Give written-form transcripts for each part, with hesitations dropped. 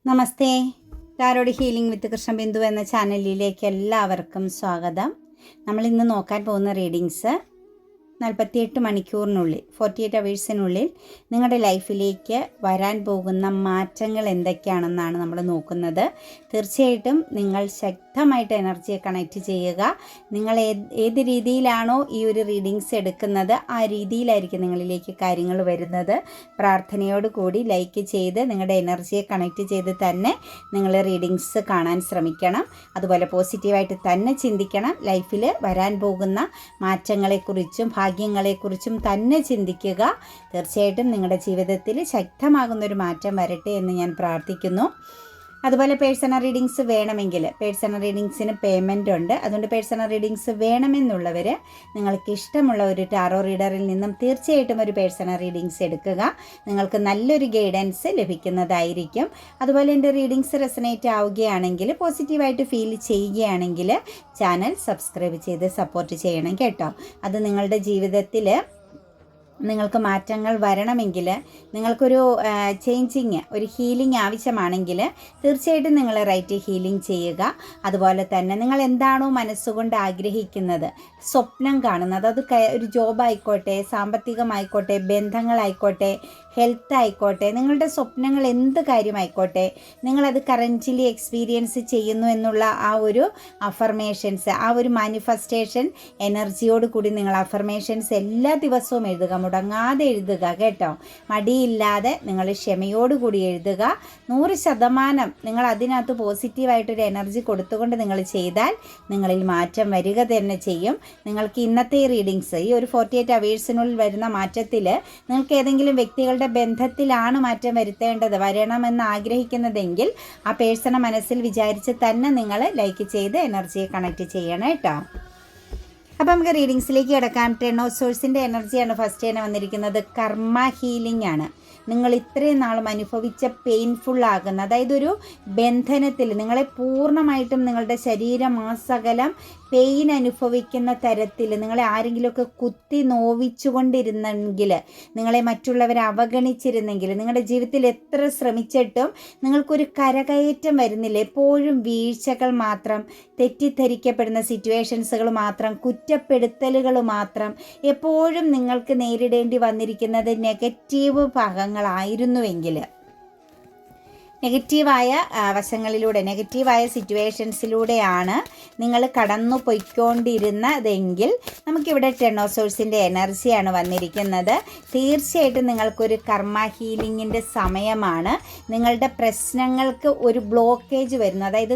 നമസ്തേ. Tarot healing വിത്ത് കൃഷ്ണബിന്ദു എന്ന ചാനലിലേക്ക് എല്ലാവർക്കും സ്വാഗതം. നമ്മളിന്ന് നോക്കാൻ പോകുന്ന റീഡിങ്സ് 48 മണിക്കൂറിനുള്ളിൽ 48 അവേഴ്സിനുള്ളിൽ നിങ്ങളുടെ ലൈഫിലേക്ക് വരാൻ പോകുന്ന മാറ്റങ്ങൾ എന്തൊക്കെയാണെന്നാണ് നമ്മൾ നോക്കുന്നത്. തീർച്ചയായിട്ടും നിങ്ങൾ ശക്തമായിട്ട് എനർജിയെ കണക്റ്റ് ചെയ്യുക. നിങ്ങൾ ഏത് രീതിയിലാണോ ഈ ഒരു റീഡിങ്സ് എടുക്കുന്നത് ആ രീതിയിലായിരിക്കും നിങ്ങളിലേക്ക് കാര്യങ്ങൾ വരുന്നത്. പ്രാർത്ഥനയോട് കൂടി ലൈക്ക് ചെയ്ത് നിങ്ങളുടെ എനർജിയെ കണക്റ്റ് ചെയ്ത് തന്നെ നിങ്ങൾ റീഡിങ്സ് കാണാൻ ശ്രമിക്കണം. അതുപോലെ പോസിറ്റീവായിട്ട് തന്നെ ചിന്തിക്കണം. ലൈഫിൽ വരാൻ പോകുന്ന മാറ്റങ്ങളെക്കുറിച്ചും ഭാഗ്യങ്ങളെക്കുറിച്ചും തന്നെ ചിന്തിക്കുക. തീർച്ചയായിട്ടും നിങ്ങളുടെ ജീവിതത്തിൽ ശക്തമാകുന്നൊരു മാറ്റം വരട്ടെ എന്ന് ഞാൻ പ്രാർത്ഥിക്കുന്നു. അതുപോലെ പേഴ്സണൽ റീഡിങ്സ് വേണമെങ്കിൽ പേഴ്സണൽ റീഡിങ്സിന് പേയ്മെൻ്റ് ഉണ്ട്. അതുകൊണ്ട് പേഴ്സണൽ റീഡിങ്സ് വേണമെന്നുള്ളവർ നിങ്ങൾക്ക് ഇഷ്ടമുള്ള ഒരു ടാറോ റീഡറിൽ നിന്നും തീർച്ചയായിട്ടും ഒരു പേഴ്സണൽ റീഡിങ്സ് എടുക്കുക. നിങ്ങൾക്ക് നല്ലൊരു ഗൈഡൻസ് ലഭിക്കുന്നതായിരിക്കും. അതുപോലെ എൻ്റെ റീഡിങ്സ് റെസനേറ്റ് ആവുകയാണെങ്കിൽ, പോസിറ്റീവായിട്ട് ഫീൽ ചെയ്യുകയാണെങ്കിൽ ചാനൽ സബ്സ്ക്രൈബ് ചെയ്ത് സപ്പോർട്ട് ചെയ്യണം കേട്ടോ. അത് നിങ്ങളുടെ ജീവിതത്തിൽ നിങ്ങൾക്ക് മാറ്റങ്ങൾ വരണമെങ്കിൽ, നിങ്ങൾക്കൊരു ചേഞ്ചിങ്, ഒരു ഹീലിംഗ് ആവശ്യമാണെങ്കിൽ തീർച്ചയായിട്ടും നിങ്ങൾ റൈറ്റ് ഹീലിംഗ് ചെയ്യുക. അതുപോലെ തന്നെ നിങ്ങൾ എന്താണോ മനസ്സുകൊണ്ട് ആഗ്രഹിക്കുന്നത്, സ്വപ്നം കാണുന്നത്, അത് ഒരു ജോബായിക്കോട്ടെ, സാമ്പത്തികമായിക്കോട്ടെ, ബന്ധങ്ങളായിക്കോട്ടെ, ഹെൽത്ത് ആയിക്കോട്ടെ, നിങ്ങളുടെ സ്വപ്നങ്ങൾ എന്ത് കാര്യമായിക്കോട്ടെ, നിങ്ങളത് കറൻറ്റ്ലി എക്സ്പീരിയൻസ് ചെയ്യുന്നു എന്നുള്ള ആ ഒരു അഫർമേഷൻസ്, ആ ഒരു മാനിഫെസ്റ്റേഷൻ എനർജിയോട് കൂടി നിങ്ങൾ അഫർമേഷൻസ് എല്ലാ ദിവസവും എഴുതുക. മുടങ്ങാതെ എഴുതുക കേട്ടോ. മടിയില്ലാതെ നിങ്ങൾ ക്ഷമയോടുകൂടി എഴുതുക. 100% നിങ്ങൾ അതിനകത്ത് പോസിറ്റീവായിട്ടൊരു എനർജി കൊടുത്തുകൊണ്ട് നിങ്ങൾ ചെയ്താൽ നിങ്ങളിൽ മാറ്റം വരിക തന്നെ ചെയ്യും. നിങ്ങൾക്ക് ഇന്നത്തെ റീഡിങ്സ്, ഈ ഒരു 48 അവേഴ്സിനുള്ളിൽ വരുന്ന മാറ്റത്തിൽ നിങ്ങൾക്ക് ഏതെങ്കിലും വ്യക്തികളുടെ ബന്ധത്തിലാണ് മാറ്റം വരണമെന്ന് ആഗ്രഹിക്കുന്നതെങ്കിൽ ആ പേഴ്സണെ മനസ്സിൽ വിചാരിച്ച് തന്നെ നിങ്ങൾ ലൈക്ക് ചെയ്ത് എനർജിയെ കണക്റ്റ് ചെയ്യണം കേട്ടോ. അപ്പോൾ നമുക്ക് റീഡിങ്സിലേക്ക് കിടക്കാം. 10 ഓഫ് സോഴ്സിൻ്റെ എനർജിയാണ് ഫസ്റ്റ് തന്നെ വന്നിരിക്കുന്നത്. കർമ്മ ഹീലിംഗ് ആണ്. നിങ്ങൾ ഇത്രയും നാളും അനുഭവിച്ച പെയിൻഫുൾ ആകുന്ന, അതായത് ഒരു ബന്ധനത്തിൽ നിങ്ങളെ പൂർണ്ണമായിട്ടും നിങ്ങളുടെ ശരീരമാസകലം പെയിൻ അനുഭവിക്കുന്ന തരത്തിൽ നിങ്ങളെ ആരെങ്കിലുമൊക്കെ കുത്തി നോവിച്ചുകൊണ്ടിരുന്നെങ്കിൽ, നിങ്ങളെ മറ്റുള്ളവർ അവഗണിച്ചിരുന്നെങ്കിൽ, നിങ്ങളുടെ ജീവിതത്തിൽ എത്ര ശ്രമിച്ചിട്ടും നിങ്ങൾക്കൊരു കരകയറ്റം വരുന്നില്ല. എപ്പോഴും വീഴ്ചകൾ മാത്രം, തെറ്റിദ്ധരിക്കപ്പെടുന്ന സിറ്റുവേഷൻസുകൾ മാത്രം, കുറ്റപ്പെടുത്തലുകൾ മാത്രം, എപ്പോഴും നിങ്ങൾക്ക് നേരിടേണ്ടി വന്നിരിക്കുന്നത് നെഗറ്റീവ് ഭാഗങ്ങളായിരുന്നുവെങ്കിൽ, നെഗറ്റീവായ വശങ്ങളിലൂടെ, നെഗറ്റീവായ സിറ്റുവേഷൻസിലൂടെയാണ് നിങ്ങൾ കടന്നു പോയിക്കൊണ്ടിരുന്നതെങ്കിൽ നമുക്കിവിടെ 10 ഓഫ് സോഴ്സിൻ്റെ എനർജിയാണ് വന്നിരിക്കുന്നത്. തീർച്ചയായിട്ടും നിങ്ങൾക്കൊരു കർമ്മ ഹീലിങ്ങിൻ്റെ സമയമാണ്. നിങ്ങളുടെ പ്രശ്നങ്ങൾക്ക് ഒരു ബ്ലോക്കേജ് വരുന്നു, അതായത്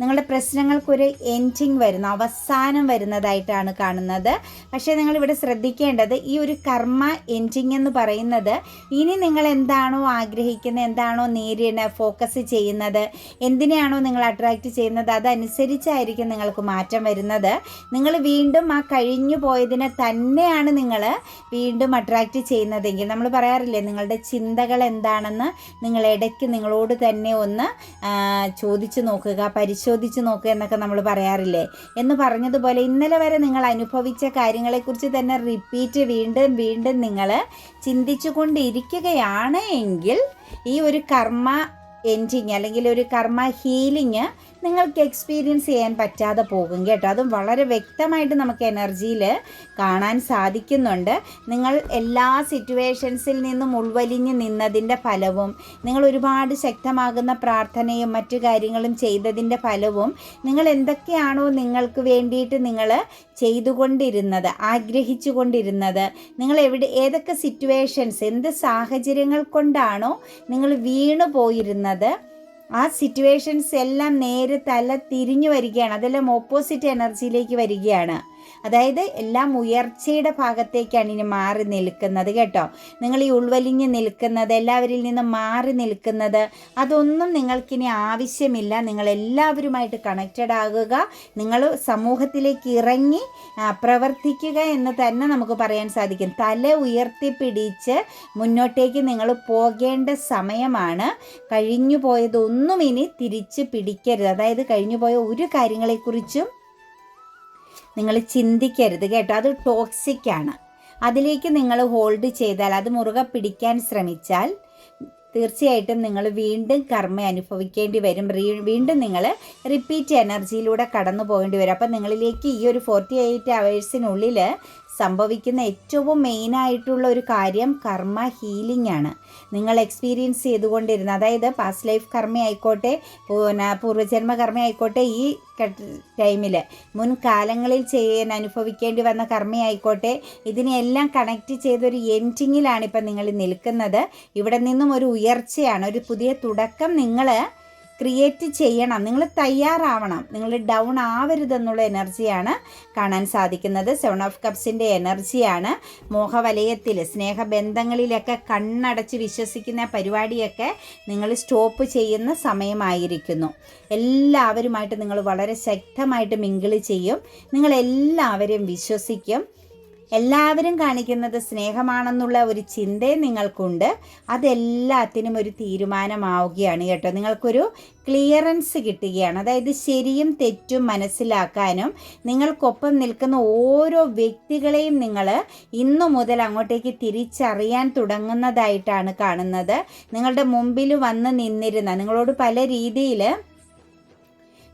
നിങ്ങളുടെ പ്രശ്നങ്ങൾക്കൊരു എൻഡിങ് വരുന്നു, അവസാനം വരുന്നതായിട്ടാണ് കാണുന്നത്. പക്ഷേ നിങ്ങളിവിടെ ശ്രദ്ധിക്കേണ്ടത്, ഈ ഒരു കർമ്മ എൻഡിങ് എന്ന് പറയുന്നത് ഇനി നിങ്ങൾ എന്താണോ ആഗ്രഹിക്കുന്നത്, എന്താണോ ഫോക്കസ് ചെയ്യുന്നത്, എന്തിനെയാണോ നിങ്ങൾ അട്രാക്റ്റ് ചെയ്യുന്നത്, അതനുസരിച്ചായിരിക്കും നിങ്ങൾക്ക് മാറ്റം വരുന്നത്. നിങ്ങൾ വീണ്ടും ആ കഴിഞ്ഞു പോയതിനെ തന്നെയാണ് നിങ്ങൾ വീണ്ടും അട്രാക്റ്റ് ചെയ്യുന്നതെങ്കിൽ, നമ്മൾ പറയാറില്ലേ നിങ്ങളുടെ ചിന്തകൾ എന്താണെന്ന് നിങ്ങൾ ഇടയ്ക്ക് നിങ്ങളോട് തന്നെ ഒന്ന് ചോദിച്ചു നോക്കുക, പരിശോധിച്ച് നോക്കുക എന്നൊക്കെ നമ്മൾ പറയാറില്ലേ. എന്ന് പറഞ്ഞതുപോലെ ഇന്നലെ വരെ നിങ്ങൾ അനുഭവിച്ച കാര്യങ്ങളെക്കുറിച്ച് തന്നെ റിപ്പീറ്റ് വീണ്ടും വീണ്ടും നിങ്ങൾ ചിന്തിച്ചു കൊണ്ടിരിക്കുകയാണ് എങ്കിൽ ഈ ഒരു കർമ്മ എൻഡിങ് അല്ലെങ്കിൽ ഒരു കർമ്മ ഹീലിംഗ് നിങ്ങൾക്ക് എക്സ്പീരിയൻസ് ചെയ്യാൻ പറ്റാതെ പോകും കേട്ടോ. അതും വളരെ വ്യക്തമായിട്ട് നമുക്ക് എനർജിയിൽ കാണാൻ സാധിക്കുന്നുണ്ട്. നിങ്ങൾ എല്ലാ സിറ്റുവേഷൻസിൽ നിന്നും ഉൾവലിഞ്ഞ് നിന്നതിൻ്റെ ഫലവും, നിങ്ങൾ ഒരുപാട് ശക്തമാകുന്ന പ്രാർത്ഥനയും മറ്റു കാര്യങ്ങളും ചെയ്തതിൻ്റെ ഫലവും, നിങ്ങൾ എന്തൊക്കെയാണോ നിങ്ങൾക്ക് വേണ്ടിയിട്ട് നിങ്ങൾ ചെയ്തുകൊണ്ടിരുന്നത്, ആഗ്രഹിച്ചു കൊണ്ടിരുന്നത്, നിങ്ങൾ ഏതൊക്കെ സിറ്റുവേഷൻസ്, എന്ത് സാഹചര്യങ്ങൾ കൊണ്ടാണോ നിങ്ങൾ വീണു പോയിരുന്നത്, ആ സിറ്റുവേഷൻസ് എല്ലാം നേരെ തല തിരിഞ്ഞു വരികയാണ്. അതെല്ലാം ഓപ്പോസിറ്റ് എനർജിയിലേക്ക് വരികയാണ്. അതായത് എല്ലാം ഉയർച്ചയുടെ ഭാഗത്തേക്കാണ് ഇനി മാറി നിൽക്കുന്നത് കേട്ടോ. നിങ്ങൾ ഈ ഉൾവലിഞ്ഞ് നിൽക്കുന്നത്, എല്ലാവരിൽ നിന്നും മാറി നിൽക്കുന്നത്, അതൊന്നും നിങ്ങൾക്കിനി ആവശ്യമില്ല. നിങ്ങൾ എല്ലാവരുമായിട്ട് കണക്റ്റഡ് ആകുക, നിങ്ങൾ സമൂഹത്തിലേക്ക് ഇറങ്ങി പ്രവർത്തിക്കുക എന്ന് തന്നെ നമുക്ക് പറയാൻ സാധിക്കും. തല ഉയർത്തിപ്പിടിച്ച് മുന്നോട്ടേക്ക് നിങ്ങൾ പോകേണ്ട സമയമാണ്. കഴിഞ്ഞു പോയതൊന്നും ഇനി തിരിച്ച് പിടിക്കരുത്. അതായത് കഴിഞ്ഞു പോയ ഒരു കാര്യങ്ങളെക്കുറിച്ചും നിങ്ങൾ ചിന്തിക്കരുത് കേട്ടോ. അത് ടോക്സിക്കാണ്. അതിലേക്ക് നിങ്ങൾ ഹോൾഡ് ചെയ്താൽ, അത് മുറുകെ പിടിക്കാൻ ശ്രമിച്ചാൽ തീർച്ചയായിട്ടും നിങ്ങൾ വീണ്ടും കർമ്മ അനുഭവിക്കേണ്ടി വരും. വീണ്ടും നിങ്ങൾ റിപ്പീറ്റ് എനർജിയിലൂടെ കടന്നു പോകേണ്ടി വരും. അപ്പം നിങ്ങളിലേക്ക് ഈ ഒരു 48 അവേഴ്സിനുള്ളിൽ സംഭവിക്കുന്ന ഏറ്റവും മെയിനായിട്ടുള്ള ഒരു കാര്യം കർമ്മ ഹീലിംഗ് ആണ്. നിങ്ങൾ എക്സ്പീരിയൻസ് ചെയ്തുകൊണ്ടിരുന്ന, അതായത് പാസ്റ്റ് ലൈഫ് കർമ്മ ആയിക്കോട്ടെ, പൂർവ്വജന്മ കർമ്മ ആയിക്കോട്ടെ, ഈ ടൈമിൽ മുൻകാലങ്ങളിൽ അനുഭവിക്കേണ്ടി വന്ന കർമ്മയായിക്കോട്ടെ, ഇതിനെല്ലാം കണക്റ്റ് ചെയ്തൊരു എൻഡിങ്ങിലാണ് ഇപ്പം നിങ്ങൾ നിൽക്കുന്നത്. ഇവിടെ നിന്നും ഒരു ഉയർച്ചയാണ്, ഒരു പുതിയ തുടക്കം നിങ്ങൾ ക്രിയേറ്റ് ചെയ്യണം. നിങ്ങൾ തയ്യാറാവണം. നിങ്ങൾ ഡൗൺ ആവരുതെന്നുള്ള എനർജിയാണ് കാണാൻ സാധിക്കുന്നത്. 7 ഓഫ് കപ്സിൻ്റെ എനർജിയാണ്. മോഹവലയത്തിൽ, സ്നേഹബന്ധങ്ങളിലൊക്കെ കണ്ണടച്ച് വിശ്വസിക്കുന്ന പരിപാടിയൊക്കെ നിങ്ങൾ സ്റ്റോപ്പ് ചെയ്യുന്ന സമയമായിരിക്കുന്നു. എല്ലാവരുമായിട്ട് നിങ്ങൾ വളരെ ശക്തമായിട്ട് മിങ്കിൾ ചെയ്യും. നിങ്ങളെല്ലാവരും വിശ്വസിക്കും. എല്ലാവരും കാണിക്കുന്നത് സ്നേഹമാണെന്നുള്ള ഒരു ചിന്തയും നിങ്ങൾക്കുണ്ട്. അതെല്ലാത്തിനും ഒരു തീരുമാനമാവുകയാണ് കേട്ടോ. നിങ്ങൾക്കൊരു ക്ലിയറൻസ് കിട്ടുകയാണ്. അതായത് ശരിയും തെറ്റും മനസ്സിലാക്കാനും നിങ്ങൾക്കൊപ്പം നിൽക്കുന്ന ഓരോ വ്യക്തികളെയും നിങ്ങൾ ഇന്നു മുതൽ അങ്ങോട്ടേക്ക് തിരിച്ചറിയാൻ തുടങ്ങുന്നതായിട്ടാണ് കാണുന്നത്. നിങ്ങളുടെ മുമ്പിൽ വന്ന് നിന്നിരുന്ന, നിങ്ങളോട് പല രീതിയിൽ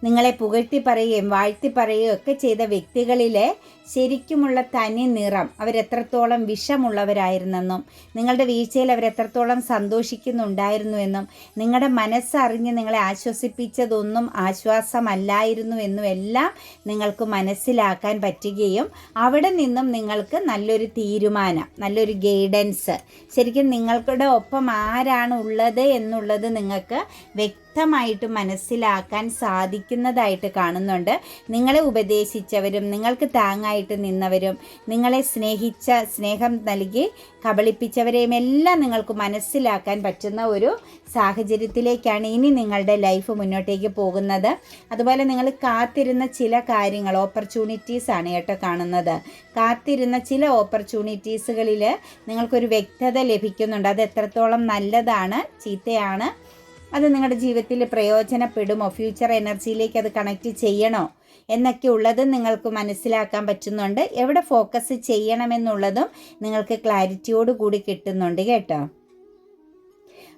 നിങ്ങളെ പുകഴ്ത്തി പറയുകയും വാഴ്ത്തി പറയുകയും ഒക്കെ ചെയ്ത വ്യക്തികളിലെ ശരിക്കുമുള്ള തനി നിറം, അവരെത്രത്തോളം വിഷമുള്ളവരായിരുന്നെന്നും നിങ്ങളുടെ വീഴ്ചയിൽ അവരെത്രത്തോളം സന്തോഷിക്കുന്നുണ്ടായിരുന്നുവെന്നും നിങ്ങളുടെ മനസ്സറിഞ്ഞ് നിങ്ങളെ ആശ്വസിപ്പിച്ചതൊന്നും ആശ്വാസമല്ലായിരുന്നു എന്നും എല്ലാം നിങ്ങൾക്ക് മനസ്സിലാക്കാൻ പറ്റുകയും അവിടെ നിന്നും നിങ്ങൾക്ക് നല്ലൊരു തീരുമാനം, നല്ലൊരു ഗൈഡൻസ്, ശരിക്കും നിങ്ങളുടെ ഒപ്പം ആരാണ് ഉള്ളത് എന്നുള്ളത് നിങ്ങൾക്ക് വ്യക്തമായിട്ട് മനസ്സിലാക്കാൻ സാധിക്കുന്നതായിട്ട് കാണുന്നുണ്ട്. നിങ്ങളെ ഉപദേശിച്ചവരും നിങ്ങൾക്ക് താങ്ങായിട്ട് നിന്നവരും നിങ്ങളെ സ്നേഹം നൽകി കബളിപ്പിച്ചവരെയും എല്ലാം നിങ്ങൾക്ക് മനസ്സിലാക്കാൻ പറ്റുന്ന ഒരു സാഹചര്യത്തിലേക്കാണ് ഇനി നിങ്ങളുടെ ലൈഫ് മുന്നോട്ടേക്ക് പോകുന്നത്. അതുപോലെ നിങ്ങൾ കാത്തിരുന്ന ചില കാര്യങ്ങൾ, ഓപ്പർച്യൂണിറ്റീസ് ആണ് കേട്ടോ കാണുന്നത്. കാത്തിരുന്ന ചില ഓപ്പർച്യൂണിറ്റീസുകളിൽ നിങ്ങൾക്കൊരു വ്യക്തത ലഭിക്കുന്നുണ്ട്. അത് എത്രത്തോളം നല്ലതാണ്, ചീത്തയാണ്, അത് നിങ്ങളുടെ ജീവിതത്തിൽ പ്രയോജനപ്പെടുമോ, ഫ്യൂച്ചർ എനർജിയിലേക്ക് അത് കണക്റ്റ് ചെയ്യണോ എന്നൊക്കെ ഉള്ളത് നിങ്ങൾക്ക് മനസ്സിലാക്കാൻ പറ്റുന്നുണ്ട്. എവിടെ ഫോക്കസ് ചെയ്യണമെന്നുള്ളതും നിങ്ങൾക്ക് ക്ലാരിറ്റിയോട് കൂടി കിട്ടുന്നുണ്ട് കേട്ടോ.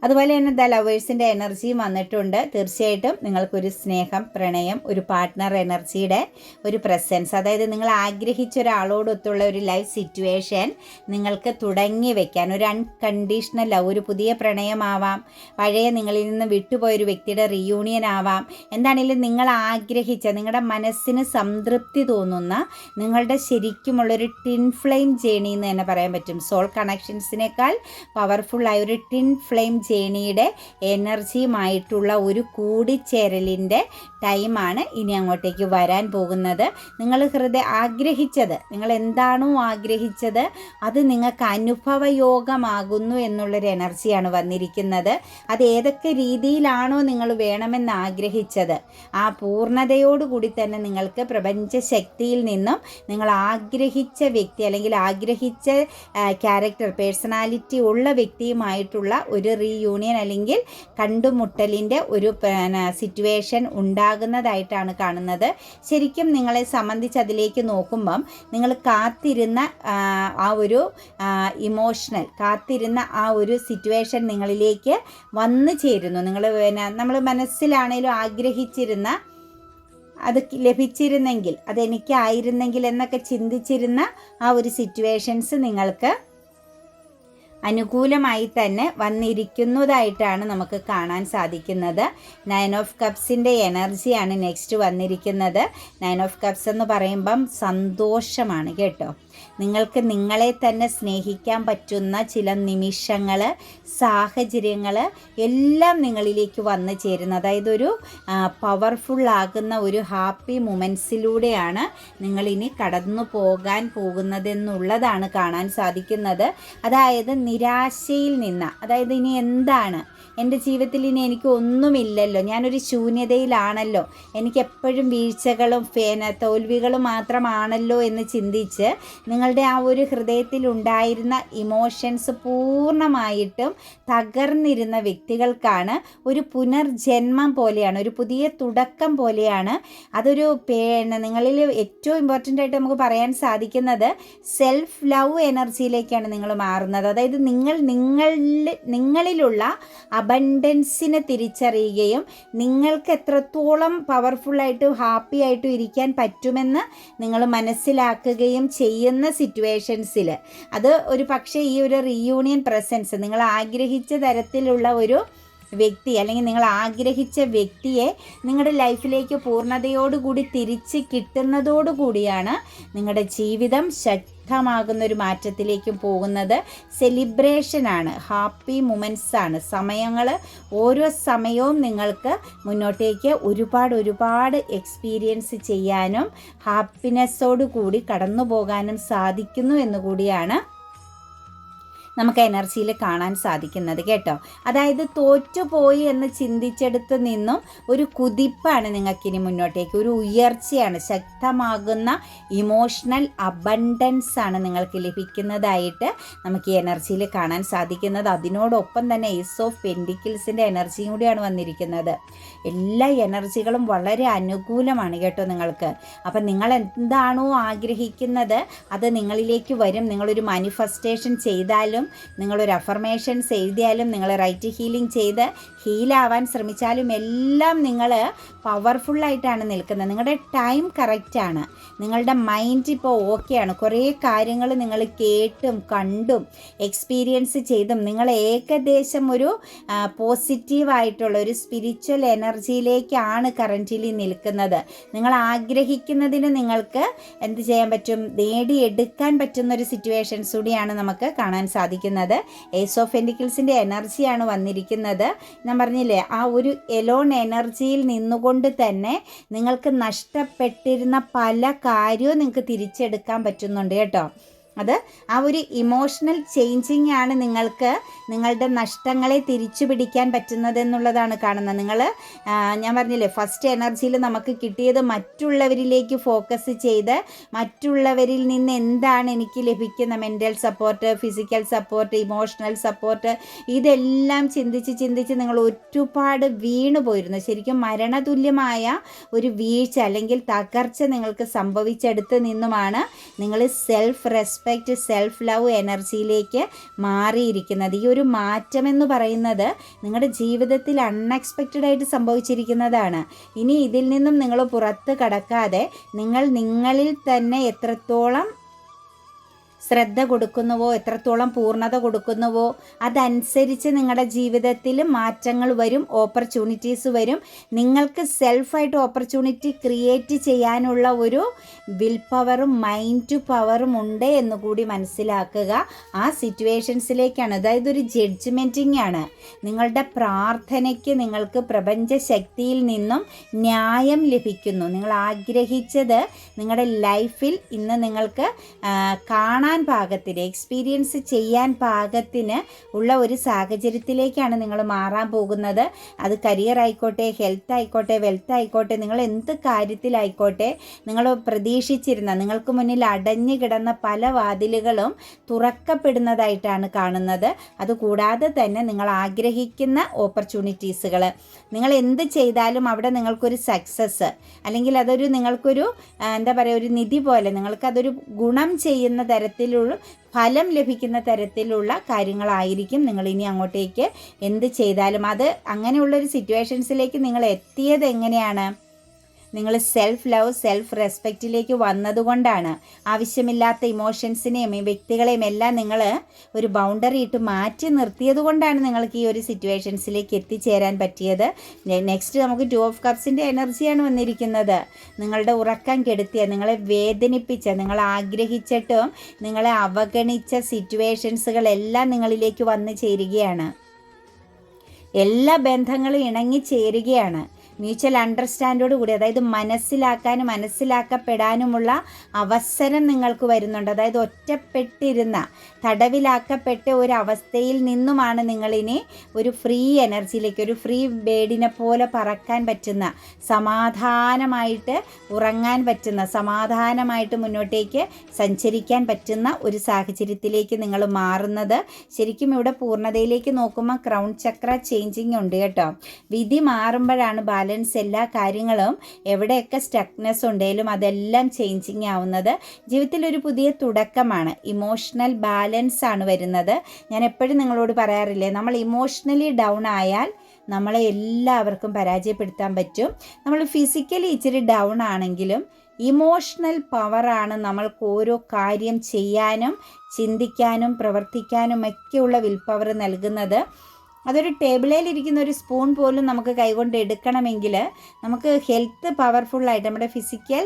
അതുപോലെ തന്നെ ദ ലവേഴ്സിൻ്റെ എനർജിയും വന്നിട്ടുണ്ട്. തീർച്ചയായിട്ടും നിങ്ങൾക്കൊരു സ്നേഹം, പ്രണയം, ഒരു പാർട്ട്ണർ എനർജിയുടെ ഒരു പ്രസൻസ്, അതായത് നിങ്ങൾ ആഗ്രഹിച്ച ഒരാളോടൊത്തുള്ള ഒരു ലൈഫ് സിറ്റുവേഷൻ നിങ്ങൾക്ക് തുടങ്ങി വെക്കാൻ, ഒരു അൺകണ്ടീഷണൽ ലവ്, ഒരു പുതിയ പ്രണയമാവാം, പഴയ നിങ്ങളിൽ നിന്ന് വിട്ടുപോയൊരു വ്യക്തിയുടെ റീയൂണിയൻ ആവാം. എന്താണെങ്കിലും നിങ്ങൾ ആഗ്രഹിച്ച, നിങ്ങളുടെ മനസ്സിന് സംതൃപ്തി തോന്നുന്ന, നിങ്ങളുടെ ശരിക്കുമുള്ളൊരു ടിൻ ഫ്ലെയിം ജേണി എന്ന് തന്നെ പറയാൻ പറ്റും. സോൾ കണക്ഷൻസിനേക്കാൾ പവർഫുള്ളായ ഒരു ടിൻ ഫ്ലെയിം ജേണിയുടെ എനർജിയുമായിട്ടുള്ള ഒരു കൂടിച്ചേരലിൻ്റെ ടൈമാണ് ഇനി അങ്ങോട്ടേക്ക് വരാൻ പോകുന്നത്. നിങ്ങൾ ആഗ്രഹിച്ചത്, നിങ്ങൾ എന്താണോ ആഗ്രഹിച്ചത് അത് നിങ്ങൾക്ക് അനുഭവയോഗമാകുന്നു എന്നുള്ളൊരു എനർജിയാണ് വന്നിരിക്കുന്നത്. അത് ഏതൊക്കെ രീതിയിലാണോ നിങ്ങൾ വേണമെന്ന് ആഗ്രഹിച്ചത് ആ പൂർണ്ണതയോടുകൂടി തന്നെ നിങ്ങൾക്ക് പ്രപഞ്ച ശക്തിയിൽ നിന്നും നിങ്ങൾ ആഗ്രഹിച്ച വ്യക്തി അല്ലെങ്കിൽ ആഗ്രഹിച്ച ക്യാരക്ടർ, പേഴ്സണാലിറ്റി ഉള്ള വ്യക്തിയുമായിട്ടുള്ള ഒരു റീയൂണിയൻ അല്ലെങ്കിൽ കണ്ടുമുട്ടലിൻ്റെ ഒരു സിറ്റുവേഷൻ ഉണ്ടാകുന്നതായിട്ടാണ് കാണുന്നത്. ശരിക്കും നിങ്ങളെ സംബന്ധിച്ച് അതിലേക്ക് നോക്കുമ്പം നിങ്ങൾ കാത്തിരുന്ന ആ ഒരു ഇമോഷണൽ, കാത്തിരുന്ന ആ ഒരു സിറ്റുവേഷൻ നിങ്ങളിലേക്ക് വന്നു ചേരുന്നു. നമ്മൾ മനസ്സിലാണേലും ആഗ്രഹിച്ചിരുന്ന, അത് ലഭിച്ചിരുന്നെങ്കിൽ, അതെനിക്കായിരുന്നെങ്കിൽ എന്നൊക്കെ ചിന്തിച്ചിരുന്ന ആ ഒരു സിറ്റുവേഷൻസ് നിങ്ങൾക്ക് അനുകൂലമായി തന്നെ വന്നിരിക്കുന്നതായിട്ടാണ് നമുക്ക് കാണാൻ സാധിക്കുന്നത്. 9 ഓഫ് കപ്സിൻ്റെ എനർജിയാണ് നെക്സ്റ്റ് വന്നിരിക്കുന്നത്. 9 ഓഫ് കപ്സ് എന്ന് പറയുമ്പം സന്തോഷമാണ് കേട്ടോ. നിങ്ങൾക്ക് നിങ്ങളെ തന്നെ സ്നേഹിക്കാൻ പറ്റുന്ന ചില നിമിഷങ്ങൾ, സാഹചര്യങ്ങൾ എല്ലാം നിങ്ങളിലേക്ക് വന്നു ചേരുന്ന, അതായത് ഒരു പവർഫുള്ളാകുന്ന ഒരു ഹാപ്പി മൊമെൻറ്റ്സിലൂടെയാണ് നിങ്ങളിനി കടന്നു പോകാൻ പോകുന്നതെന്നുള്ളതാണ് കാണാൻ സാധിക്കുന്നത്. അതായത് നിരാശയിൽ നിന്ന്, അതായത് ഇനി എന്താണ്, എൻ്റെ ജീവിതത്തിൽ ഇനി എനിക്ക് ഒന്നുമില്ലല്ലോ, ഞാനൊരു ശൂന്യതയിലാണല്ലോ, എനിക്കെപ്പോഴും വീഴ്ചകളും തോൽവികളും മാത്രമാണല്ലോ എന്ന് ചിന്തിച്ച് നിങ്ങളുടെ ആ ഒരു ഹൃദയത്തിലുണ്ടായിരുന്ന ഇമോഷൻസ് പൂർണ്ണമായിട്ടും തകർന്നിരുന്ന വ്യക്തികൾക്കാണ് ഒരു പുനർജന്മം പോലെയാണ്, ഒരു പുതിയ തുടക്കം പോലെയാണ്. അതൊരു നിങ്ങളിൽ ഏറ്റവും ഇമ്പോർട്ടൻ്റ് ആയിട്ട് നമുക്ക് പറയാൻ സാധിക്കുന്നത് സെൽഫ് ലവ് എനർജിയിലേക്കാണ് നിങ്ങൾ മാറുന്നത്. അതായത് നിങ്ങളിലുള്ള അബണ്ടൻസിനെ തിരിച്ചറിയുകയും നിങ്ങൾക്ക് എത്രത്തോളം പവർഫുള്ളായിട്ടും ഹാപ്പി ആയിട്ടും ഇരിക്കാൻ പറ്റുമെന്ന് നിങ്ങൾ മനസ്സിലാക്കുകയും ചെയ്യുന്ന സിറ്റുവേഷൻസിൽ അത് ഒരു പക്ഷേ ഈ ഒരു റീയൂണിയൻ പ്രസൻസ് നിങ്ങൾ ആഗ്രഹിച്ച തരത്തിലുള്ള ഒരു വ്യക്തി അല്ലെങ്കിൽ നിങ്ങൾ ആഗ്രഹിച്ച വ്യക്തിയെ നിങ്ങളുടെ ലൈഫിലേക്ക് പൂർണ്ണതയോടുകൂടി തിരിച്ച് കിട്ടുന്നതോടുകൂടിയാണ് നിങ്ങളുടെ ജീവിതം ശക്തമാകുന്ന ഒരു മാറ്റത്തിലേക്കും പോകുന്നത്. സെലിബ്രേഷനാണ്, ഹാപ്പി മൊമെൻറ്റ്സാണ്, ഓരോ സമയവും നിങ്ങൾക്ക് മുന്നോട്ടേക്ക് ഒരുപാട് എക്സ്പീരിയൻസ് ചെയ്യാനും ഹാപ്പിനെസ്സോടു കൂടി കടന്നു പോകാനും സാധിക്കുന്നു എന്നുകൂടിയാണ് നമുക്ക് എനർജിയിൽ കാണാൻ സാധിക്കുന്നത് കേട്ടോ. അതായത് തോറ്റുപോയി എന്ന് ചിന്തിച്ചെടുത്ത് നിന്നും ഒരു കുതിപ്പാണ് നിങ്ങൾക്കിനി മുന്നോട്ടേക്ക്, ഒരു ഉയർച്ചയാണ്, ശക്തമാകുന്ന ഇമോഷണൽ അബണ്ടൻസ് ആണ് നിങ്ങൾക്ക് ലഭിക്കുന്നതായിട്ട് നമുക്ക് ഈ എനർജിയിൽ കാണാൻ സാധിക്കുന്നത്. അതിനോടൊപ്പം തന്നെ ഏസ് ഓഫ് പെൻഡിക്കിൾസിൻ്റെ എനർജിയും കൂടിയാണ് വന്നിരിക്കുന്നത്. എല്ലാ എനർജികളും വളരെ അനുകൂലമാണ് കേട്ടോ നിങ്ങൾക്ക്. അപ്പം നിങ്ങൾ എന്താണോ ആഗ്രഹിക്കുന്നത് അത് നിങ്ങളിലേക്ക് വരും. നിങ്ങളൊരു മാനിഫെസ്റ്റേഷൻ ചെയ്താലും, നിങ്ങളൊരു അഫർമേഷൻസ് എഴുതിയാലും, നിങ്ങൾ റൈറ്റ് ഹീലിംഗ് ചെയ്ത് ഹീലാവാൻ ശ്രമിച്ചാലും എല്ലാം നിങ്ങൾ പവർഫുള്ളായിട്ടാണ് നിൽക്കുന്നത്. നിങ്ങളുടെ ടൈം കറക്റ്റാണ്, നിങ്ങളുടെ മൈൻഡ് ഇപ്പോൾ ഓക്കെയാണ്. കുറേ കാര്യങ്ങൾ നിങ്ങൾ കേട്ടും കണ്ടും എക്സ്പീരിയൻസ് ചെയ്തും നിങ്ങൾ ഏകദേശം ഒരു പോസിറ്റീവായിട്ടുള്ള ഒരു സ്പിരിച്വൽ എനർജിയിലേക്കാണ് കറൻറ്റ്ലി നിൽക്കുന്നത്. നിങ്ങൾ ആഗ്രഹിക്കുന്നതിന് നിങ്ങൾക്ക് എന്ത് ചെയ്യാൻ പറ്റും, നേടിയെടുക്കാൻ പറ്റുന്നൊരു സിറ്റുവേഷൻസ് കൂടിയാണ് നമുക്ക് കാണാൻ സാധിക്കുന്നത്. ഏസ് ഓഫ് പെന്റിക്കിൾസിൻ്റെ എനർജിയാണ് വന്നിരിക്കുന്നത്. ഞാൻ പറഞ്ഞില്ലേ, ആ ഒരു എലോൺ എനർജിയിൽ നിന്നുകൊണ്ട് തന്നെ നിങ്ങൾക്ക് നഷ്ടപ്പെട്ടിരുന്ന പല കാര്യവും നിങ്ങൾക്ക് തിരിച്ചെടുക്കാൻ പറ്റുന്നുണ്ട് കേട്ടോ. അത് ആ ഒരു ഇമോഷണൽ ചേഞ്ചിങ് ആണ് നിങ്ങൾക്ക് നിങ്ങളുടെ നഷ്ടങ്ങളെ തിരിച്ചു പിടിക്കാൻ പറ്റുന്നതെന്നുള്ളതാണ് കാണുന്നത്. ഞാൻ പറഞ്ഞില്ലേ, ഫസ്റ്റ് എനർജിയിൽ നമുക്ക് കിട്ടിയത് മറ്റുള്ളവരിലേക്ക് ഫോക്കസ് ചെയ്ത് മറ്റുള്ളവരിൽ നിന്ന് എന്താണ് എനിക്ക് ലഭിക്കുന്ന mental support, physical support, emotional support, ഇതെല്ലാം ചിന്തിച്ച് നിങ്ങൾ ഒരുപാട് വീണു പോയിരുന്നു. ശരിക്കും മരണതുല്യമായ ഒരു വീഴ്ച അല്ലെങ്കിൽ തകർച്ച നിങ്ങൾക്ക് സംഭവിച്ചെടുത്ത് നിന്നുമാണ് നിങ്ങൾ സെൽഫ് സെൽഫ് ലവ് എനർജിയിലേക്ക് മാറിയിരിക്കുന്നത്. ഈ ഒരു മാറ്റമെന്ന് പറയുന്നത് നിങ്ങളുടെ ജീവിതത്തിൽ അൺഎക്സ്പെക്റ്റഡ് ആയിട്ട് സംഭവിച്ചിരിക്കുന്നതാണ്. ഇനി ഇതിൽ നിന്നും നിങ്ങൾ പുറത്ത് കടക്കാതെ നിങ്ങൾ നിങ്ങളിൽ തന്നെ എത്രത്തോളം ശ്രദ്ധ കൊടുക്കുന്നുവോ, എത്രത്തോളം പൂർണ്ണത കൊടുക്കുന്നുവോ അതനുസരിച്ച് നിങ്ങളുടെ ജീവിതത്തിൽ മാറ്റങ്ങൾ വരും, ഓപ്പർച്യൂണിറ്റീസ് വരും. നിങ്ങൾക്ക് സെൽഫായിട്ട് ഓപ്പർച്യൂണിറ്റി ക്രിയേറ്റ് ചെയ്യാനുള്ള ഒരു വിൽ പവറും മൈൻഡ് പവറും ഉണ്ട് എന്നുകൂടി മനസ്സിലാക്കുക. ആ സിറ്റുവേഷൻസിലേക്കാണ്, അതായത് ഒരു ജഡ്ജ്മെൻറ്റിംഗ് ആണ്. നിങ്ങളുടെ പ്രാർത്ഥനയ്ക്ക് നിങ്ങൾക്ക് പ്രപഞ്ച ശക്തിയിൽ നിന്നും ന്യായം ലഭിക്കുന്നു. നിങ്ങൾ ആഗ്രഹിച്ചത് നിങ്ങളുടെ ലൈഫിൽ ഇന്ന് നിങ്ങൾക്ക് കാണാൻ പാകത്തിന്, എക്സ്പീരിയൻസ് ചെയ്യാൻ പാകത്തിന് ഉള്ള ഒരു സാഹചര്യത്തിലേക്കാണ് നിങ്ങൾ മാറാൻ പോകുന്നത്. അത് കരിയർ ആയിക്കോട്ടെ, ഹെൽത്ത് ആയിക്കോട്ടെ, വെൽത്ത് ആയിക്കോട്ടെ, നിങ്ങൾ എന്ത് കാര്യത്തിലായിക്കോട്ടെ, നിങ്ങൾ പ്രതീക്ഷിച്ചിരുന്ന, നിങ്ങൾക്ക് മുന്നിൽ അടഞ്ഞു കിടന്ന പല വാതിലുകളും തുറക്കപ്പെടുന്നതായിട്ടാണ് കാണുന്നത്. അതുകൂടാതെ തന്നെ നിങ്ങൾ ആഗ്രഹിക്കുന്ന ഓപ്പർച്യൂണിറ്റീസുകൾ, നിങ്ങൾ എന്ത് ചെയ്താലും അവിടെ നിങ്ങൾക്കൊരു സക്സസ് അല്ലെങ്കിൽ അതൊരു നിങ്ങൾക്കൊരു എന്താ പറയുക, ഒരു നിധി പോലെ നിങ്ങൾക്കതൊരു ഗുണം ചെയ്യുന്ന തരത്തിലുള്ള ഫലം ലഭിക്കുന്ന തരത്തിലുള്ള കാര്യങ്ങളായിരിക്കും നിങ്ങൾ ഇനി അങ്ങോട്ടേക്ക് എന്ത് ചെയ്താലും. അത് അങ്ങനെയുള്ളൊരു സിറ്റുവേഷൻസിലേക്ക് നിങ്ങൾ എത്തിയത് എങ്ങനെയാണ്? നിങ്ങൾ സെൽഫ് ലവ്, സെൽഫ് റെസ്പെക്റ്റിലേക്ക് വന്നതുകൊണ്ടാണ്. ആവശ്യമില്ലാത്ത ഇമോഷൻസിനെയും വ്യക്തികളെയും എല്ലാം നിങ്ങൾ ഒരു ബൗണ്ടറി ഇട്ട് മാറ്റി നിർത്തിയത് കൊണ്ടാണ് നിങ്ങൾക്ക് ഈ ഒരു സിറ്റുവേഷൻസിലേക്ക് എത്തിച്ചേരാൻ പറ്റിയത്. നെക്സ്റ്റ് നമുക്ക് 2 ഓഫ് കപ്സിൻ്റെ എനർജിയാണ് വന്നിരിക്കുന്നത്. നിങ്ങളുടെ ഉറക്കം കെടുത്തിയ, നിങ്ങളെ വേദനിപ്പിച്ച, നിങ്ങൾ ആഗ്രഹിച്ചിട്ടും നിങ്ങളെ അവഗണിച്ച സിറ്റുവേഷൻസുകളെല്ലാം നിങ്ങളിലേക്ക് വന്നു ചേരുകയാണ്. എല്ലാ ബന്ധങ്ങളും ഇണങ്ങി ചേരുകയാണ്. മ്യൂച്വൽ അണ്ടർസ്റ്റാൻഡോട് കൂടി, അതായത് മനസ്സിലാക്കാനുമുള്ള അവസരം നിങ്ങൾക്ക് വരുന്നുണ്ട്. അതായത് ഒറ്റപ്പെട്ടിരുന്ന തടവിലാക്കപ്പെട്ട ഒരു അവസ്ഥയിൽ നിന്നുമാണ് നിങ്ങളിനി ഒരു ഫ്രീ എനർജിയിലേക്ക്, ഒരു ഫ്രീ ബേഡിനെ പോലെ പറക്കാൻ പറ്റുന്ന, സമാധാനമായിട്ട് ഉറങ്ങാൻ പറ്റുന്ന, സമാധാനമായിട്ട് മുന്നോട്ടേക്ക് സഞ്ചരിക്കാൻ പറ്റുന്ന ഒരു സാഹചര്യത്തിലേക്ക് നിങ്ങൾ മാറുന്നത്. ശരിക്കും ഇവിടെ പൂർണ്ണതയിലേക്ക് നോക്കുമ്പോൾ ക്രൗൺ ചക്ര ചേഞ്ചിങ് ഉണ്ട് കേട്ടോ. വിധി മാറുമ്പോഴാണ് ബാലൻസ്, എല്ലാ കാര്യങ്ങളും എവിടെയൊക്കെ സ്റ്റക്നെസ് ഉണ്ടെങ്കിലും അതെല്ലാം ചേഞ്ചിങ് ആവുന്നത്. ജീവിതത്തിൽ ഒരു പുതിയ തുടക്കമാണ്. ഇമോഷണൽ ബാലൻസ് ആണ് വരുന്നത്. ഞാൻ എപ്പോഴും നിങ്ങളോട് പറയാറില്ലേ, നമ്മൾ ഇമോഷണലി ഡൗൺ ആയാൽ നമ്മളെ എല്ലാവർക്കും പരാജയപ്പെടുത്താൻ പറ്റും. നമ്മൾ ഫിസിക്കലി ഇച്ചിരി ഡൗൺ ആണെങ്കിലും ഇമോഷണൽ പവറാണ് നമ്മൾക്ക് ഓരോ കാര്യം ചെയ്യാനും ചിന്തിക്കാനും പ്രവർത്തിക്കാനും ഒക്കെയുള്ള വിൽ പവർ നൽകുന്നത്. അതൊരു ടേബിളിലിരിക്കുന്ന ഒരു സ്പൂൺ പോലും നമുക്ക് കൈകൊണ്ട് എടുക്കണമെങ്കിൽ നമുക്ക് ഹെൽത്ത് പവർഫുള്ളായിട്ട്, നമ്മുടെ ഫിസിക്കൽ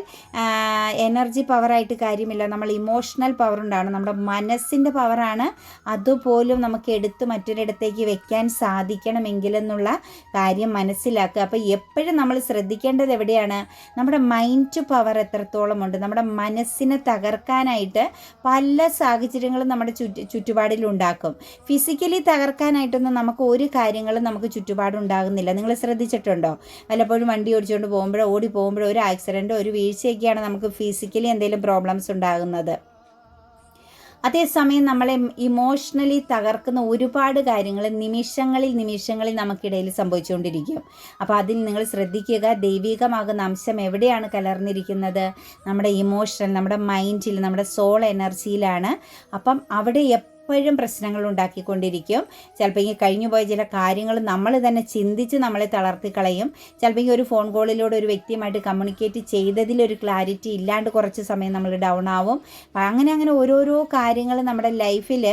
എനർജി പവറായിട്ട് കാര്യമില്ല. നമ്മൾ ഇമോഷണൽ പവർ ഉണ്ടാണ്, നമ്മുടെ മനസ്സിൻ്റെ പവറാണ്. അതുപോലും നമുക്ക് എടുത്ത് മറ്റൊരിടത്തേക്ക് വെക്കാൻ സാധിക്കണമെങ്കിലെന്നുള്ള കാര്യം മനസ്സിലാക്കുക. അപ്പോൾ എപ്പോഴും നമ്മൾ ശ്രദ്ധിക്കേണ്ടത് എവിടെയാണ്, നമ്മുടെ മൈൻഡ് പവർ എത്രത്തോളം ഉണ്ട്. നമ്മുടെ മനസ്സിനെ തകർക്കാനായിട്ട് പല സാഹചര്യങ്ങളും നമ്മുടെ ചുറ്റുപാടിലുണ്ടാക്കും. ഫിസിക്കലി തകർക്കാനായിട്ടൊന്നും നമുക്ക് ഒരു കാര്യങ്ങളും നമുക്ക് ചുറ്റുപാടുണ്ടാകുന്നില്ല. നിങ്ങൾ ശ്രദ്ധിച്ചിട്ടുണ്ടോ? വല്ലപ്പോഴും വണ്ടി ഓടിച്ചുകൊണ്ട് പോകുമ്പോഴോ ഓടി പോകുമ്പോഴോ ഒരു ആക്സിഡൻറ്റോ ഒരു വീഴ്ചയൊക്കെയാണ് നമുക്ക് ഫിസിക്കലി എന്തെങ്കിലും പ്രോബ്ലംസ് ഉണ്ടാകുന്നത്. അതേസമയം നമ്മളെ ഇമോഷണലി തകർക്കുന്ന ഒരുപാട് കാര്യങ്ങൾ നിമിഷങ്ങളിൽ നമുക്കിടയിൽ സംഭവിച്ചുകൊണ്ടിരിക്കും. അപ്പോൾ അതിൽ നിങ്ങൾ ശ്രദ്ധിക്കുക, ദൈവികമാകുന്ന അംശം എവിടെയാണ് കലർന്നിരിക്കുന്നത്? നമ്മുടെ ഇമോഷൻ, നമ്മുടെ മൈൻഡിൽ, നമ്മുടെ സോൾ എനർജിയിലാണ്. അപ്പം അവിടെ എപ്പോഴും പ്രശ്നങ്ങൾ ഉണ്ടാക്കിക്കൊണ്ടിരിക്കും. ചിലപ്പോൾ ഈ കഴിഞ്ഞു പോയ ചില കാര്യങ്ങൾ നമ്മൾ തന്നെ ചിന്തിച്ച് നമ്മളെ തളർത്തിക്കളയും. ചിലപ്പോൾ ഒരു ഫോൺ കോളിലൂടെ ഒരു വ്യക്തിയുമായിട്ട് കമ്മ്യൂണിക്കേറ്റ് ചെയ്തതിലൊരു ക്ലാരിറ്റി ഇല്ലാണ്ട് കുറച്ച് സമയം നമ്മൾ ഡൗൺ ആവും. അങ്ങനെ ഓരോരോ കാര്യങ്ങൾ നമ്മുടെ ലൈഫിൽ,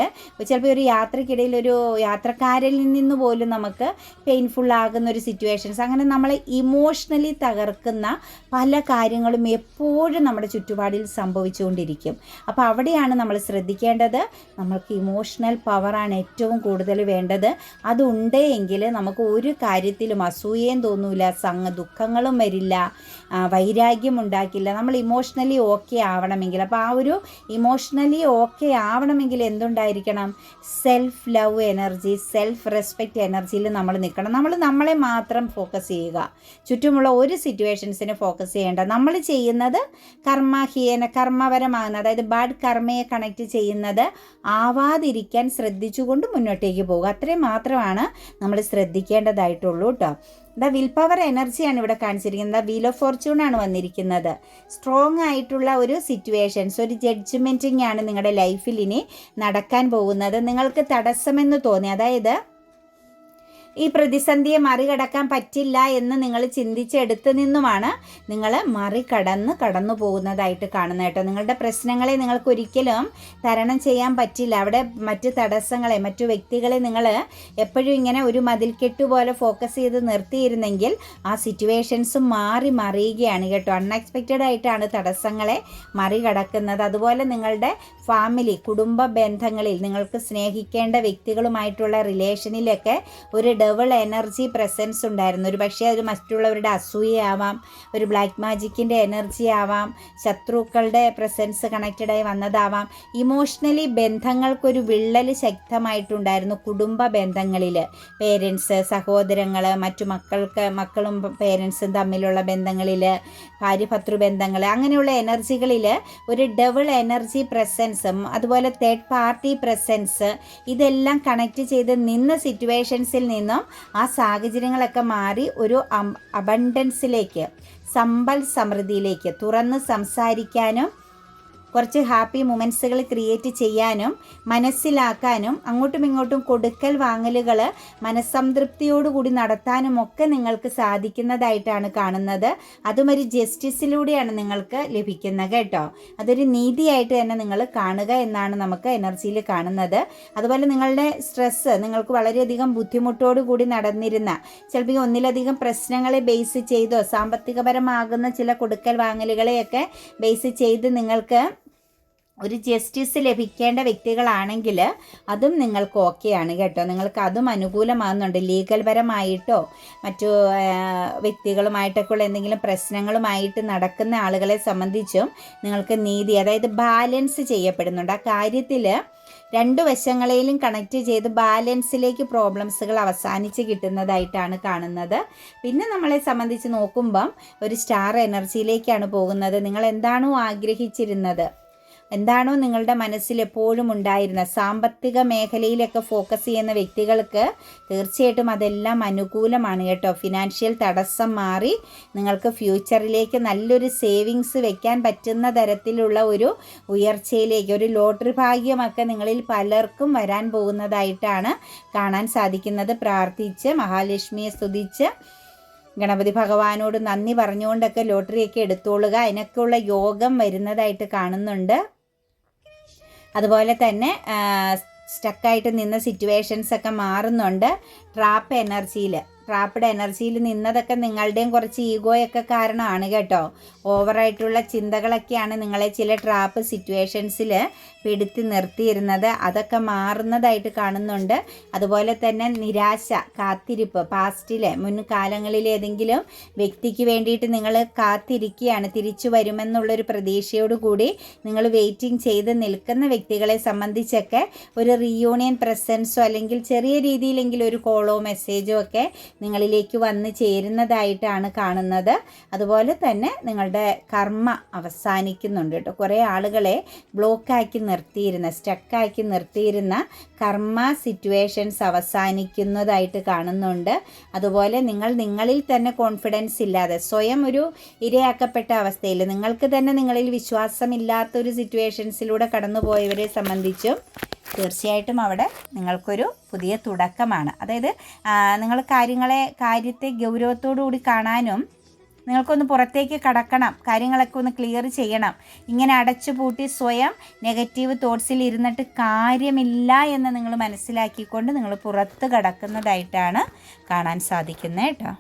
ചിലപ്പോൾ ഒരു യാത്രക്കിടയിൽ ഒരു യാത്രക്കാരിൽ നിന്ന് പോലും നമുക്ക് പെയിൻഫുൾ ആകുന്ന ഒരു സിറ്റുവേഷൻസ്, അങ്ങനെ നമ്മളെ ഇമോഷണലി തകർക്കുന്ന പല കാര്യങ്ങളും എപ്പോഴും നമ്മുടെ ചുറ്റുപാടിൽ സംഭവിച്ചുകൊണ്ടിരിക്കും. അപ്പോൾ അവിടെയാണ് നമ്മൾ ശ്രദ്ധിക്കേണ്ടത്. നമ്മൾക്ക് ഇമോഷണൽ പവറാണ് ഏറ്റവും കൂടുതൽ വേണ്ടത്. അതുണ്ടെങ്കിൽ നമുക്ക് ഒരു കാര്യത്തിലും അസൂയയും തോന്നൂല, ദുഃഖങ്ങളും വരില്ല, വൈരാഗ്യം ഉണ്ടാക്കില്ല. നമ്മൾ ഇമോഷണലി ഓക്കെ ആവണമെങ്കിൽ, അപ്പോൾ ആ ഒരു ഇമോഷണലി ഓക്കെ ആവണമെങ്കിൽ എന്തുണ്ടായിരിക്കണം? Self love energy, self respect എനർജിയിൽ നമ്മൾ നിൽക്കണം. നമ്മൾ നമ്മളെ മാത്രം ഫോക്കസ് ചെയ്യുക, ചുറ്റുമുള്ള ഒരു സിറ്റുവേഷൻസിനെ ഫോക്കസ് ചെയ്യേണ്ട. നമ്മൾ ചെയ്യുന്നത് കർമ്മപരമാകുന്ന, അതായത് ബാഡ് കർമ്മയെ കണക്ട് ചെയ്യുന്നത് ആവാതിരിക്കാൻ ശ്രദ്ധിച്ചുകൊണ്ട് മുന്നോട്ടേക്ക് പോകുക. അത്രയും മാത്രമാണ് നമ്മൾ ശ്രദ്ധിക്കേണ്ടതായിട്ടുള്ളൂ കേട്ടോ. വിൽ പവർ എനർജിയാണ് ഇവിടെ കാണിച്ചിരിക്കുന്നത്. വീൽ ഓഫ് ഫോർച്യൂൺ ആണ് വന്നിരിക്കുന്നത്. സ്ട്രോങ് ആയിട്ടുള്ള ഒരു സിറ്റുവേഷൻസ്, ഒരു ജഡ്ജ്മെൻറ്റിംഗ് ആണ് നിങ്ങളുടെ ലൈഫിൽ ഇനി നടക്കാൻ പോകുന്നത്. നിങ്ങൾക്ക് തടസ്സമെന്ന് തോന്നി, അതായത് ഈ പ്രതിസന്ധിയെ മറികടക്കാൻ പറ്റില്ല എന്ന് നിങ്ങൾ ചിന്തിച്ചെടുത്ത് നിന്നുമാണ് നിങ്ങൾ കടന്നു പോകുന്നതായിട്ട് കാണുന്നത് കേട്ടോ. നിങ്ങളുടെ പ്രശ്നങ്ങളെ നിങ്ങൾക്ക് ഒരിക്കലും തരണം ചെയ്യാൻ പറ്റില്ല. അവിടെ മറ്റ് തടസ്സങ്ങളെ, മറ്റു വ്യക്തികളെ നിങ്ങൾ എപ്പോഴും ഇങ്ങനെ ഒരു മതിൽക്കെട്ട് പോലെ ഫോക്കസ് ചെയ്ത് നിർത്തിയിരുന്നെങ്കിൽ ആ സിറ്റുവേഷൻസ് മറിയുകയാണ് കേട്ടോ. അൺഎക്സ്പെക്റ്റഡ് ആയിട്ടാണ് തടസ്സങ്ങളെ മറികടക്കുന്നത്. അതുപോലെ നിങ്ങളുടെ ഫാമിലി, കുടുംബ ബന്ധങ്ങളിൽ, നിങ്ങൾക്ക് സ്നേഹിക്കേണ്ട വ്യക്തികളുമായിട്ടുള്ള റിലേഷനിലൊക്കെ ഒരു ഡബിൾ എനർജി പ്രസൻസ് ഉണ്ടായിരുന്നു. ഒരു പക്ഷേ അത് മറ്റുള്ളവരുടെ അസൂയയാവാം, ഒരു ബ്ലാക്ക് മാജിക്കിൻ്റെ എനർജി ആവാം, ശത്രുക്കളുടെ പ്രസൻസ് കണക്റ്റഡായി വന്നതാവാം. ഇമോഷണലി ബന്ധങ്ങൾക്കൊരു വിള്ളൽ ശക്തമായിട്ടുണ്ടായിരുന്നു കുടുംബ ബന്ധങ്ങളിൽ. പേരൻസ്, സഹോദരങ്ങൾ, മറ്റു മക്കളും പേരൻസും തമ്മിലുള്ള ബന്ധങ്ങളിൽ, ഭാര്യ-ഭർതൃ ബന്ധങ്ങൾ, അങ്ങനെയുള്ള എനർജികളിൽ ഒരു ഡബിൾ എനർജി പ്രസൻസും അതുപോലെ തേർഡ് പാർട്ടി പ്രസൻസ്, ഇതെല്ലാം കണക്റ്റ് ചെയ്ത് നിന്ന സിറ്റുവേഷൻസിൽ നിന്നും ആ സാഹചര്യങ്ങളൊക്കെ മാറി ഒരു അബണ്ടൻസിലേക്ക്, സമ്പൽ സമൃദ്ധിയിലേക്ക് തുറന്ന് സംസാരിക്കാനും കുറച്ച് ഹാപ്പി മൊമെൻറ്റ്സുകൾ ക്രിയേറ്റ് ചെയ്യാനും മനസ്സിലാക്കാനും അങ്ങോട്ടും ഇങ്ങോട്ടും കൊടുക്കൽ വാങ്ങലുകൾ മനസ്സംതൃപ്തിയോടുകൂടി നടത്താനും ഒക്കെ നിങ്ങൾക്ക് സാധിക്കുന്നതായിട്ടാണ് കാണുന്നത്. അതും ഒരു ജസ്റ്റിസിലൂടെയാണ് നിങ്ങൾക്ക് ലഭിക്കുന്നത് കേട്ടോ. അതൊരു നീതിയായിട്ട് തന്നെ നിങ്ങൾ കാണുക എന്നാണ് നമുക്ക് എനർജിയിൽ കാണുന്നത്. അതുപോലെ നിങ്ങളുടെ സ്ട്രെസ്സ്, നിങ്ങൾക്ക് വളരെയധികം ബുദ്ധിമുട്ടോടു കൂടി നടന്നിരുന്ന, ചിലപ്പോൾ ഒന്നിലധികം പ്രശ്നങ്ങളെ ബേസ് ചെയ്തോ സാമ്പത്തികപരമാകുന്ന ചില കൊടുക്കൽ വാങ്ങലുകളെയൊക്കെ ബേസ് ചെയ്ത് നിങ്ങൾക്ക് ഒരു ജസ്റ്റിസ് ലഭിക്കേണ്ട വ്യക്തികളാണെങ്കിൽ അതും നിങ്ങൾക്ക് ഓക്കെയാണ് കേട്ടോ. നിങ്ങൾക്ക് അതും അനുകൂലമാകുന്നുണ്ട്. ലീഗൽ പരമായിട്ടോ മറ്റു വ്യക്തികളുമായിട്ടൊക്കെ ഉള്ള എന്തെങ്കിലും പ്രശ്നങ്ങളുമായിട്ട് നടക്കുന്ന ആളുകളെ സംബന്ധിച്ചും നിങ്ങൾക്ക് നീതി, അതായത് ബാലൻസ് ചെയ്യപ്പെടുന്നുണ്ട്. ആ കാര്യത്തിൽ രണ്ടു വശങ്ങളെയും കണക്ട് ചെയ്ത് ബാലൻസിലേക്ക് പ്രോബ്ലംസുകൾ അവസാനിച്ച് കിട്ടുന്നതായിട്ടാണ് കാണുന്നത്. പിന്നെ നമ്മളെ സംബന്ധിച്ച് നോക്കുമ്പം ഒരു സ്റ്റാർ എനർജിയിലേക്കാണ് പോകുന്നത്. നിങ്ങൾ എന്താണോ ആഗ്രഹിച്ചിരുന്നത്, എന്താണോ നിങ്ങളുടെ മനസ്സിൽ എപ്പോഴും ഉണ്ടായിരുന്ന സാമ്പത്തിക മേഖലയിലൊക്കെ ഫോക്കസ് ചെയ്യുന്ന വ്യക്തികൾക്ക് തീർച്ചയായിട്ടും അതെല്ലാം അനുകൂലമാണ് കേട്ടോ. ഫിനാൻഷ്യൽ തടസ്സം മാറി നിങ്ങൾക്ക് ഫ്യൂച്ചറിലേക്ക് നല്ലൊരു സേവിങ്സ് വെക്കാൻ പറ്റുന്ന തരത്തിലുള്ള ഒരു ഉയർച്ചയിലേക്ക്, ഒരു ലോട്ടറി ഭാഗ്യമൊക്കെ നിങ്ങളിൽ പലർക്കും വരാൻ പോകുന്നതായിട്ടാണ് കാണാൻ സാധിക്കുന്നത്. പ്രാർത്ഥിച്ച് മഹാലക്ഷ്മിയെ സ്തുതിച്ച് ഗണപതി ഭഗവാനോട് നന്ദി പറഞ്ഞുകൊണ്ടൊക്കെ ലോട്ടറിയൊക്കെ എടുത്തോളുക. അതിനൊക്കെയുള്ള യോഗം വരുന്നതായിട്ട് കാണുന്നുണ്ട്. അതുപോലെ തന്നെ സ്റ്റക്കായിട്ട് നിന്ന സിറ്റുവേഷൻസൊക്കെ മാറുന്നുണ്ട്. ട്രാപ്പ്ഡ് എനർജിയിൽ നിന്നതൊക്കെ നിങ്ങളുടെയും കുറച്ച് ഈഗോയൊക്കെ കാരണമാണ് കേട്ടോ. ഓവറായിട്ടുള്ള ചിന്തകളൊക്കെയാണ് നിങ്ങളെ ചില ട്രാപ്പ് സിറ്റുവേഷൻസിൽ പിടുത്തി നിർത്തിയിരുന്നത്. അതൊക്കെ മാറുന്നതായിട്ട് കാണുന്നുണ്ട്. അതുപോലെ തന്നെ നിരാശ, കാത്തിരിപ്പ്, പാസ്റ്റിലെ മുൻകാലങ്ങളിൽ ഏതെങ്കിലും വ്യക്തിക്ക് വേണ്ടിയിട്ട് നിങ്ങൾ കാത്തിരിക്കുകയാണ്, തിരിച്ചു വരുമെന്നുള്ളൊരു പ്രതീക്ഷയോടുകൂടി നിങ്ങൾ വെയിറ്റിംഗ് ചെയ്ത് നിൽക്കുന്ന വ്യക്തികളെ സംബന്ധിച്ചൊക്കെ ഒരു റീയൂണിയൻ പ്രസൻസോ അല്ലെങ്കിൽ ചെറിയ രീതിയിലെങ്കിലും ഒരു കോളോ മെസ്സേജോ ഒക്കെ നിങ്ങളിലേക്ക് വന്ന് ചേരുന്നതായിട്ടാണ് കാണുന്നത്. അതുപോലെ തന്നെ നിങ്ങളുടെ കർമ്മ അവസാനിക്കുന്നുണ്ട് കേട്ടോ. കുറേ ആളുകളെ ബ്ലോക്കാക്കി സ്റ്റക്കാക്കി നിർത്തിയിരുന്ന കർമ്മ സിറ്റുവേഷൻസ് അവസാനിക്കുന്നതായിട്ട് കാണുന്നുണ്ട്. അതുപോലെ നിങ്ങളിൽ തന്നെ കോൺഫിഡൻസ് ഇല്ലാതെ സ്വയം ഒരു ഇരയാക്കപ്പെട്ട അവസ്ഥയിൽ നിങ്ങൾക്ക് തന്നെ നിങ്ങളിൽ വിശ്വാസമില്ലാത്തൊരു സിറ്റുവേഷൻസിലൂടെ കടന്നുപോയവരെ സംബന്ധിച്ചും തീർച്ചയായിട്ടും അവിടെ നിങ്ങൾക്കൊരു പുതിയ തുടക്കമാണ്. അതായത് നിങ്ങൾ കാര്യത്തെ ഗൗരവത്തോടു കൂടി കാണാനും നിങ്ങൾക്കൊന്ന് പുറത്തേക്ക് കടക്കണം, കാര്യങ്ങളൊക്കെ ഒന്ന് ക്ലിയർ ചെയ്യണം. ഇങ്ങനെ അടച്ചുപൂട്ടി സ്വയം നെഗറ്റീവ് തോട്ട്സിൽ ഇരുന്നിട്ട് കാര്യമില്ല എന്ന് നിങ്ങൾ മനസ്സിലാക്കിക്കൊണ്ട് നിങ്ങൾ പുറത്ത് കടക്കുന്നതായിട്ടാണ് കാണാൻ സാധിക്കുന്നത് കേട്ടോ.